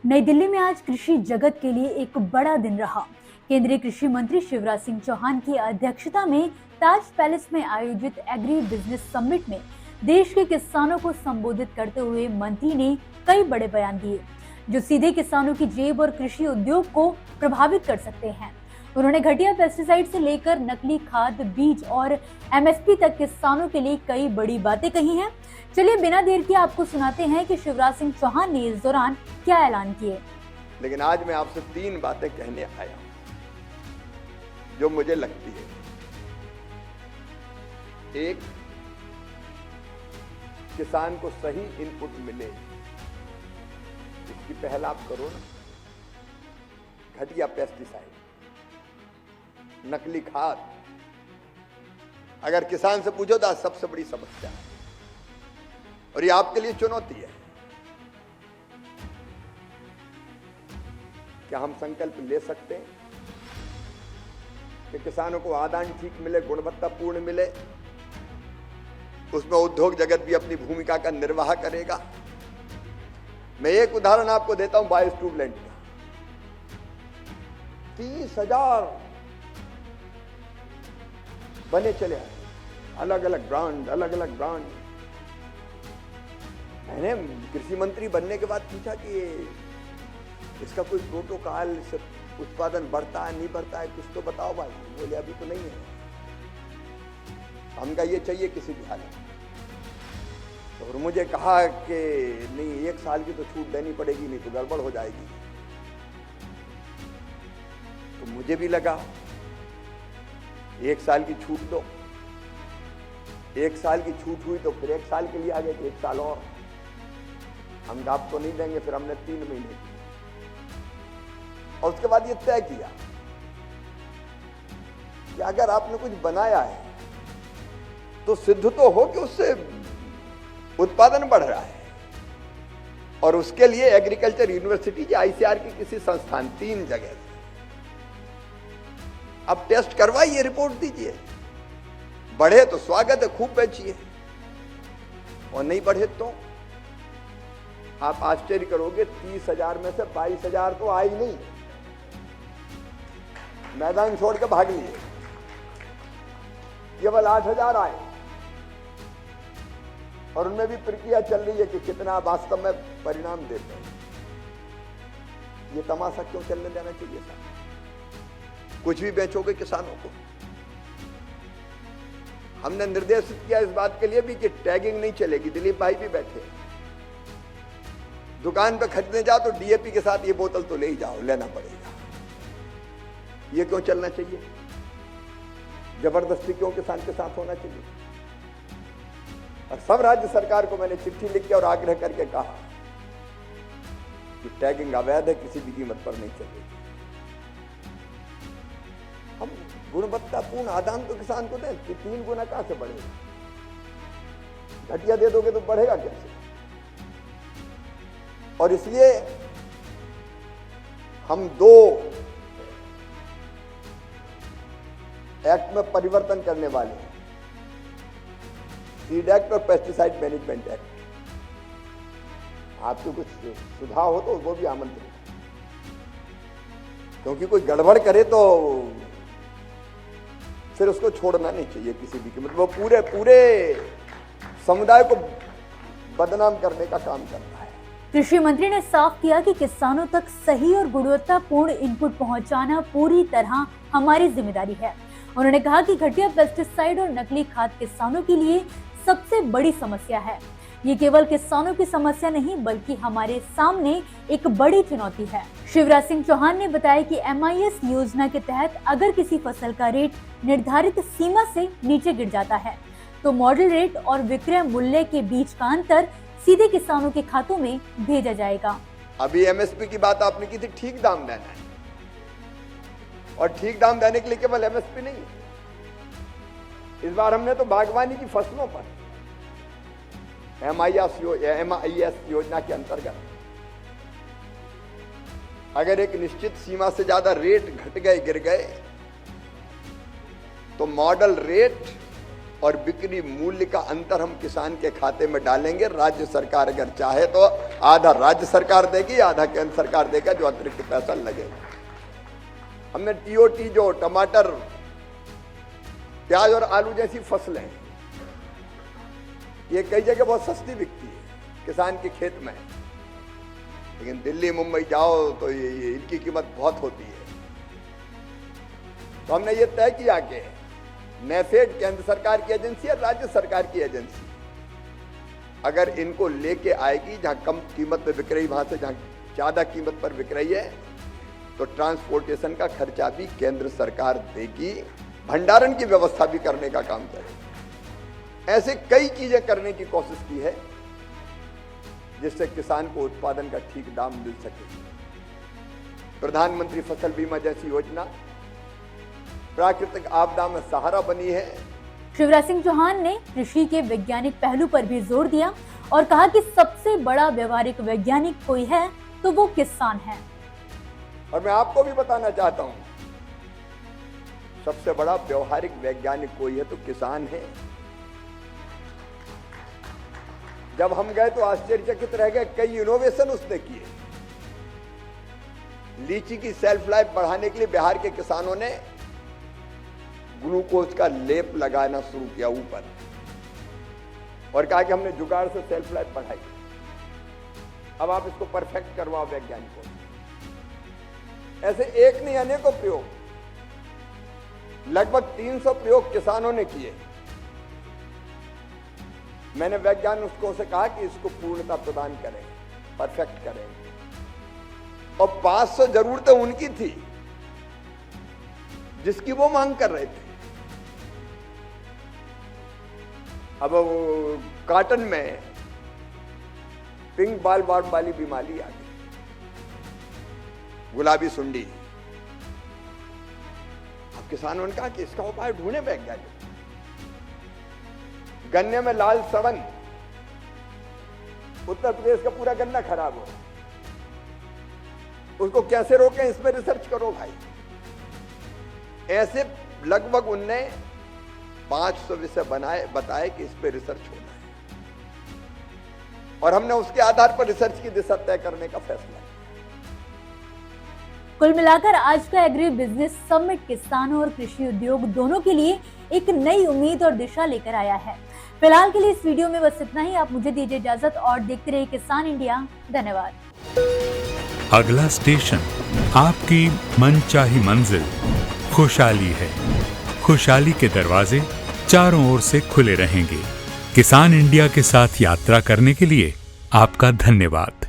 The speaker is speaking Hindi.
नई दिल्ली में आज कृषि जगत के लिए एक बड़ा दिन रहा। केंद्रीय कृषि मंत्री शिवराज सिंह चौहान की अध्यक्षता में ताज पैलेस में आयोजित एग्री बिजनेस समिट में देश के किसानों को संबोधित करते हुए मंत्री ने कई बड़े बयान दिए जो सीधे किसानों की जेब और कृषि उद्योग को प्रभावित कर सकते हैं। उन्होंने घटिया पेस्टिसाइड से लेकर नकली खाद, बीज और एमएसपी तक किसानों के लिए कई बड़ी बातें कही हैं। चलिए बिना देर किए आपको सुनाते हैं कि शिवराज सिंह चौहान ने इस दौरान क्या ऐलान किए। लेकिन आज मैं आपसे 3 बातें कहने आया हूं जो मुझे लगती है। एक, किसान को सही इनपुट मिले, इसकी पहल आप करो ना। घटिया पेस्टिसाइड, नकली खाद, अगर किसान से पूछो तो आज सबसे बड़ी समस्या है और ये आपके लिए चुनौती है। क्या हम संकल्प ले सकते हैं कि किसानों को आदान ठीक मिले, गुणवत्तापूर्ण मिले, उसमें उद्योग जगत भी अपनी भूमिका का निर्वाह करेगा। मैं एक उदाहरण आपको देता हूं बायोस्टूबलेंट का। 30,000 बने चले आए, अलग अलग ब्रांड। मैंने कृषि मंत्री बनने के बाद पूछा कि इसका कोई प्रोटोकॉल, से उत्पादन बढ़ता है नहीं बढ़ता है, कुछ तो बताओ भाई। बोले अभी तो नहीं है, हमका ये चाहिए किसी भी हालत। और मुझे कहा कि नहीं, 1 साल की तो छूट देनी पड़ेगी, नहीं तो गड़बड़ हो जाएगी। तो मुझे भी लगा 1 साल की छूट दो। 1 साल की छूट हुई तो फिर 1 साल के लिए आ गए कि 1 साल और हम आप तो नहीं देंगे। फिर हमने 3 महीने की और उसके बाद ये तय किया कि अगर आपने कुछ बनाया है तो सिद्ध तो हो कि उससे उत्पादन बढ़ रहा है। और उसके लिए एग्रीकल्चर यूनिवर्सिटी या आईसीआर की किसी संस्थान 3 जगह से अब टेस्ट करवाइए, रिपोर्ट दीजिए। बढ़े तो स्वागत है, खूब बेचिए, और नहीं बढ़े तो आप आश्चर्य करोगे 30,000 में से 22,000 तो आए ही नहीं, मैदान छोड़ के भाग लिए। केवल 8,000 आए और उनमें भी प्रक्रिया चल रही है कि कितना वास्तव में परिणाम देते हैं। ये तमाशा क्यों चलने देना चाहिए था? कुछ भी बेचोगे किसानों को। हमने निर्देशित किया इस बात के लिए भी कि टैगिंग नहीं चलेगी। दिलीप भाई भी बैठे, दुकान पे खरीदने जाओ तो डीएपी के साथ ये बोतल तो ले ही जाओ, लेना पड़ेगा। ये क्यों चलना चाहिए? जबरदस्ती क्यों किसान के साथ होना चाहिए? और सब राज्य सरकार को मैंने चिट्ठी लिख के और आग्रह करके कहा कि टैगिंग अवैध है, किसी भी कीमत पर नहीं चलेगी। हम गुणवत्तापूर्ण आदान तो किसान को दें, 3 गुना कहां से बढ़ेगा? घटिया दे दोगे तो बढ़ेगा कैसे? और इसलिए हम 2 एक्ट में परिवर्तन करने वाले हैं, सीड एक्ट और पेस्टिसाइड मैनेजमेंट एक्ट। आपको कुछ सुझाव हो तो वो भी आमंत्रित, क्योंकि कोई गड़बड़ करे तो फिर उसको छोड़ना नहीं चाहिए किसी भी कीमत। वो पूरे समुदाय को बदनाम करने का काम करता है। कृषि मंत्री ने साफ किया कि किसानों तक सही और गुणवत्तापूर्ण इनपुट पहुंचाना पूरी तरह हमारी जिम्मेदारी है। उन्होंने कहा कि घटिया पेस्टिसाइड और नकली खाद किसानों के लिए सबसे बड़ी समस्या है। ये केवल किसानों की समस्या नहीं बल्कि हमारे सामने एक बड़ी चुनौती है। शिवराज सिंह चौहान ने बताया कि MIS योजना के तहत अगर किसी फसल का रेट निर्धारित सीमा से नीचे गिर जाता है तो मॉडल रेट और विक्रय मूल्य के बीच का अंतर सीधे किसानों के खातों में भेजा जाएगा। अभी एमएसपी की बात आपने की थी, ठीक दाम देना है। और ठीक दाम देने के लिए केवल एमएसपी नहीं है, इस बार हमने तो बागवानी की फसलों पर MIS योजना के अंतर्गत अगर एक निश्चित सीमा से ज्यादा रेट घट गए, गिर गए, तो मॉडल रेट और बिक्री मूल्य का अंतर हम किसान के खाते में डालेंगे। राज्य सरकार अगर चाहे तो आधा राज्य सरकार देगी, आधा केंद्र सरकार देगा, जो अतिरिक्त पैसा लगेगा। हमने टीओटी, जो टमाटर, प्याज और आलू जैसी फसलें, ये कई जगह बहुत सस्ती बिकती है किसान के खेत में, लेकिन दिल्ली मुंबई जाओ तो ये इनकी कीमत बहुत होती है। तो हमने ये तय किया कि नेफेड केंद्र सरकार की एजेंसी है, राज्य सरकार की एजेंसी अगर इनको लेके आएगी, जहां कम कीमत पे बिक रही, वहां से जहां ज्यादा कीमत पर बिक रही है, तो ट्रांसपोर्टेशन का खर्चा भी केंद्र सरकार देगी, भंडारण की व्यवस्था भी करने का काम करेगी। ऐसे कई चीजें करने की कोशिश की है जिससे किसान को उत्पादन का ठीक दाम मिल सके। प्रधानमंत्री फसल बीमा जैसी योजना प्राकृतिक आपदा में सहारा बनी है। शिवराज सिंह चौहान ने कृषि के वैज्ञानिक पहलू पर भी जोर दिया और कहा कि सबसे बड़ा व्यवहारिक वैज्ञानिक कोई है तो वो किसान है। और मैं आपको भी बताना चाहता हूं, सबसे बड़ा व्यवहारिक वैज्ञानिक कोई है तो किसान है। जब हम गए तो आश्चर्यचकित रह गए, कई इनोवेशन उसने किए। लीची की सेल्फ लाइफ बढ़ाने के लिए बिहार के किसानों ने ग्लूकोज का लेप लगाना शुरू किया ऊपर, और कहा कि हमने जुगाड़ से सेल्फ लाइफ बढ़ाई। अब आप इसको परफेक्ट करवाओ वैज्ञानिकों। ऐसे एक नहीं अनेकों प्रयोग, लगभग 300 प्रयोग किसानों ने किए। मैंने वैज्ञानिकों से कहा कि इसको पूर्णता प्रदान करें, परफेक्ट करें, और 500 जरूरतें उनकी थी जिसकी वो मांग कर रहे थे। अब वो काटन में पिंक बाल वार्म वाली बीमारी आ गई, गुलाबी सुंडी। अब किसानों ने कहा कि इसका उपाय ढूंढे वैज्ञानिक। गन्ने में लाल सड़न, उत्तर प्रदेश का पूरा गन्ना खराब हो, उसको कैसे रोकें, इस पर रिसर्च करो भाई। ऐसे लगभग उनने 500 विषय बताए कि इस पर रिसर्च होना है, और हमने उसके आधार पर रिसर्च की दिशा तय करने का फैसला किया। कुल मिलाकर आज का एग्री बिजनेस समिट किसानों और कृषि उद्योग दोनों के लिए एक नई उम्मीद और दिशा लेकर आया है। फिलहाल के लिए इस वीडियो में बस इतना ही। आप मुझे दीजिए इजाजत और देखते रहिए किसान इंडिया। धन्यवाद। अगला स्टेशन आपकी मनचाही मंजिल खुशहाली है। खुशहाली के दरवाजे चारों ओर से खुले रहेंगे। किसान इंडिया के साथ यात्रा करने के लिए आपका धन्यवाद।